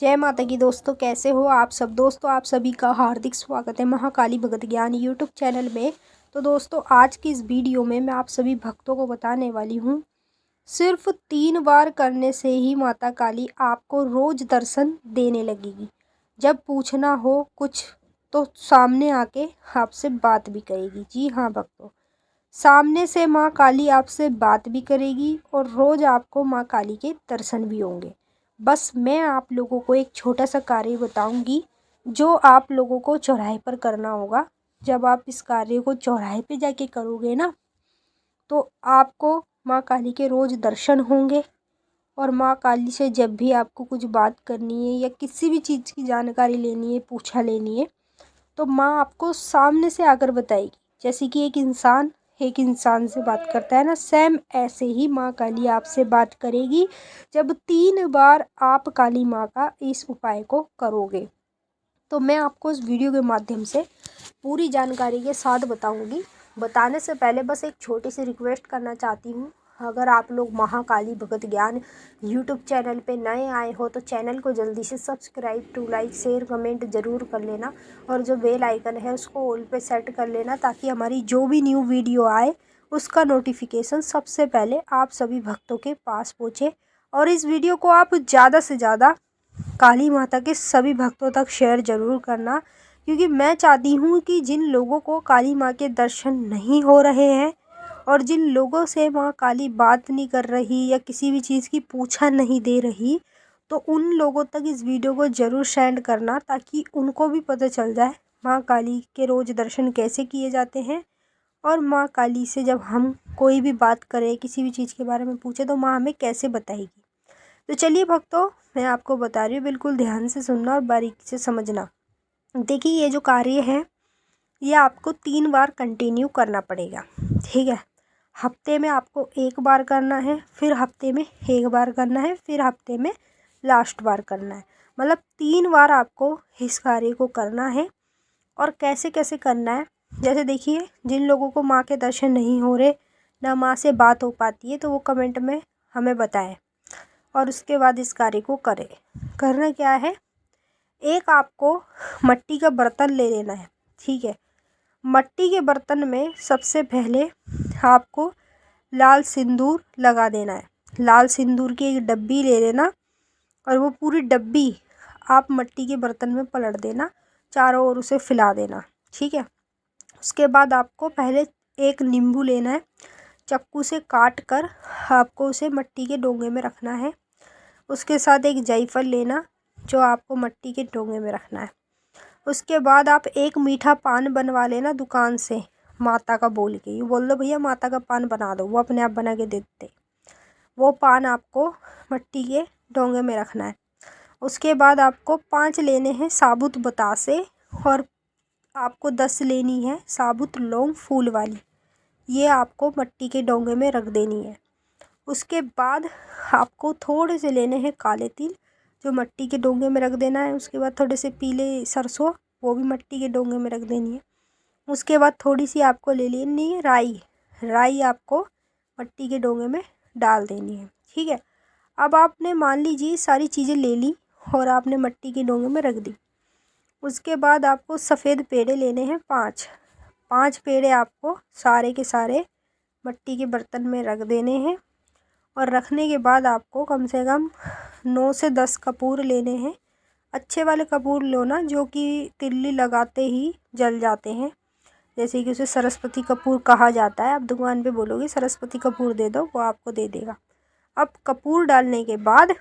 जय माता की दोस्तों, कैसे हो आप सब। दोस्तों आप सभी का हार्दिक स्वागत है महाकाली भगत ज्ञान यूट्यूब चैनल में। तो दोस्तों आज की इस वीडियो में मैं आप सभी भक्तों को बताने वाली हूँ, सिर्फ 3 बार करने से ही माता काली आपको रोज दर्शन देने लगेगी। जब पूछना हो कुछ तो सामने आके आपसे बात भी करेगी। जी हाँ भक्तों, सामने से माँ काली आपसे बात भी करेगी और रोज आपको माँ काली के दर्शन भी होंगे। बस मैं आप लोगों को एक छोटा सा कार्य बताऊंगी जो आप लोगों को चौराहे पर करना होगा। जब आप इस कार्य को चौराहे पे जाके करोगे ना, तो आपको माँ काली के रोज दर्शन होंगे। और माँ काली से जब भी आपको कुछ बात करनी है या किसी भी चीज़ की जानकारी लेनी है, पूछा लेनी है, तो माँ आपको सामने से आकर बताएगी। जैसे कि एक इंसान से बात करता है ना, सेम ऐसे ही माँ काली आपसे बात करेगी जब 3 बार आप काली माँ का इस उपाय को करोगे। तो मैं आपको इस वीडियो के माध्यम से पूरी जानकारी के साथ बताऊंगी। बताने से पहले बस एक छोटी सी रिक्वेस्ट करना चाहती हूँ। अगर आप लोग महाकाली भगत ज्ञान यूट्यूब चैनल पे नए आए हो तो चैनल को जल्दी से subscribe to like share comment ज़रूर कर लेना, और जो बेल आइकन है उसको ऑल पे सेट कर लेना, ताकि हमारी जो भी न्यू वीडियो आए उसका नोटिफिकेशन सबसे पहले आप सभी भक्तों के पास पहुँचे। और इस वीडियो को आप ज़्यादा से ज़्यादा काली माता के सभी भक्तों तक शेयर ज़रूर करना, क्योंकि मैं चाहती हूँ कि जिन लोगों को काली माँ के दर्शन नहीं हो रहे हैं और जिन लोगों से माँ काली बात नहीं कर रही या किसी भी चीज़ की पूछा नहीं दे रही, तो उन लोगों तक इस वीडियो को ज़रूर सेंड करना, ताकि उनको भी पता चल जाए माँ काली के रोज़ दर्शन कैसे किए जाते हैं। और माँ काली से जब हम कोई भी बात करें, किसी भी चीज़ के बारे में पूछे, तो माँ हमें कैसे बताएगी। तो चलिए भक्तों, मैं आपको बता रही हूँ, बिल्कुल ध्यान से सुनना और बारीकी से समझना। देखिए, ये जो कार्य है ये आपको 3 बार कंटिन्यू करना पड़ेगा, ठीक है। हफ्ते में आपको 1 बार करना है, फिर हफ्ते में 1 बार करना है, फिर हफ्ते में लास्ट बार करना है। मतलब 3 बार आपको इस कार्य को करना है। और कैसे कैसे करना है, जैसे देखिए, जिन लोगों को माँ के दर्शन नहीं हो रहे, ना माँ से बात हो पाती है, तो वो कमेंट में हमें बताएं और उसके बाद इस कार्य को करें। करना क्या है, एक आपको मिट्टी का बर्तन ले लेना है, ठीक है। मिट्टी के बर्तन में सबसे पहले आपको लाल सिंदूर लगा देना है। लाल सिंदूर की एक डब्बी ले लेना और वो पूरी डब्बी आप मिट्टी के बर्तन में पलट देना, चारों ओर उसे फैला देना, ठीक है। उसके बाद आपको पहले एक नींबू लेना है, चाकू से काट कर आपको उसे मिट्टी के डोंगे में रखना है। उसके साथ एक जायफल लेना, जो आपको मिट्टी के डोंगे में रखना है। उसके बाद आप एक मीठा पान बनवा लेना दुकान से, माता का बोल के, ये बोल दो भैया माता का पान बना दो, वो अपने आप बना के दे देते। वो पान आपको मिट्टी के डोंगे में रखना है। उसके बाद आपको 5 लेने हैं साबुत बतासे, और आपको 10 लेनी है साबुत लौंग फूल वाली, ये आपको मिट्टी के डोंगे में रख देनी है। उसके बाद आपको थोड़े से लेने हैं काले तिल, जो मिट्टी के डोंगे में रख देना है। उसके बाद थोड़े से पीले सरसों, वो भी मिट्टी के डोंगे में रख देनी है। उसके बाद थोड़ी सी आपको ले लेनी है राई, राई आपको मिट्टी के डोंगे में डाल देनी है, ठीक है। अब आपने मान लीजिए सारी चीज़ें ले ली और आपने मिट्टी के डोंगे में रख दी। उसके बाद आपको सफ़ेद पेड़े लेने हैं 5 पेड़े, आपको सारे के सारे मिट्टी के बर्तन में रख देने हैं। और रखने के बाद आपको कम से कम 9 से 10 कपूर लेने हैं। अच्छे वाले कपूर लो ना, जो कि तिल्ली लगाते ही जल जाते हैं, जैसे कि उसे सरस्वती कपूर कहा जाता है। आप दुकान पे बोलोगे सरस्वती कपूर दे दो, वो आपको दे देगा। अब कपूर डालने के बाद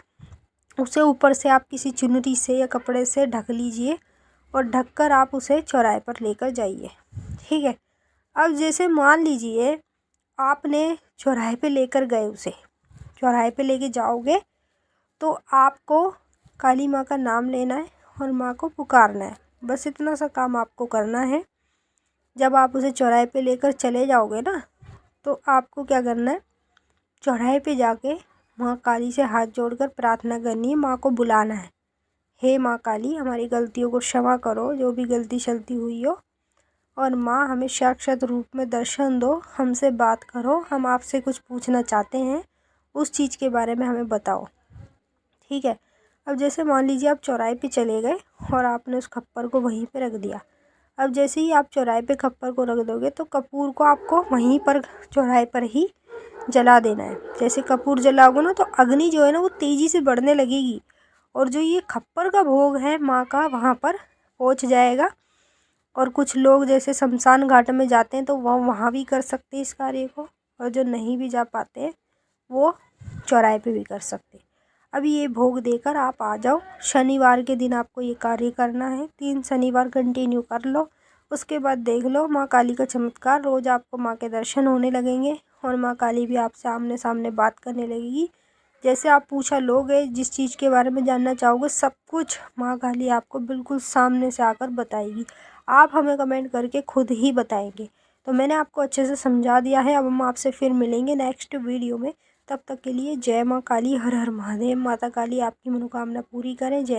उसे ऊपर से आप किसी चुनरी से या कपड़े से ढक लीजिए, और ढककर आप उसे चौराहे पर लेकर जाइए, ठीक है। अब जैसे मान लीजिए आपने चौराहे पे लेकर गए उसे, चौराहे पे लेके जाओगे तो आपको काली माँ का नाम लेना है और माँ को पुकारना है। बस इतना सा काम आपको करना है। जब आप उसे चौराहे पे लेकर चले जाओगे ना, तो आपको क्या करना है, चौराहे पे जाके माँ काली से हाथ जोड़कर प्रार्थना करनी है, माँ को बुलाना है। हे माँ काली, हमारी गलतियों को क्षमा करो, जो भी गलती शलती हुई हो, और माँ हमें साक्षात रूप में दर्शन दो, हमसे बात करो, हम आपसे कुछ पूछना चाहते हैं, उस चीज़ के बारे में हमें बताओ, ठीक है। अब जैसे मान लीजिए आप चौराहे पे चले गए और आपने उस खप्पर को वहीं पे रख दिया। अब जैसे ही आप चौराहे पे खप्पर को रख दोगे तो कपूर को आपको वहीं पर चौराहे पर ही जला देना है। जैसे कपूर जलाओगे ना तो अग्नि जो है ना वो तेज़ी से बढ़ने लगेगी और जो ये खप्पर का भोग है माँ का वहाँ पर पहुँच जाएगा। और कुछ लोग जैसे शमशान घाट में जाते हैं तो वह वहाँ भी कर सकते हैं इस कार्य को, और जो नहीं भी जा पाते हैं वो चौराहे पे भी कर सकते हैं। अब ये भोग देकर आप आ जाओ। शनिवार के दिन आपको ये कार्य करना है, 3 शनिवार कंटिन्यू कर लो। उसके बाद देख लो माँ काली का चमत्कार, रोज़ आपको माँ के दर्शन होने लगेंगे और माँ काली भी आपसे आमने सामने बात करने लगेगी। जैसे आप पूछा लोगे, जिस चीज़ के बारे में जानना चाहोगे सब कुछ माँ काली आपको बिल्कुल सामने से आकर बताएगी। आप हमें कमेंट करके खुद ही बताएंगे। तो मैंने आपको अच्छे से समझा दिया है। अब हम आपसे फिर मिलेंगे नेक्स्ट वीडियो में। तब तक के लिए जय माँ काली, हर हर महादेव। माता काली आपकी मनोकामना पूरी करें। जय।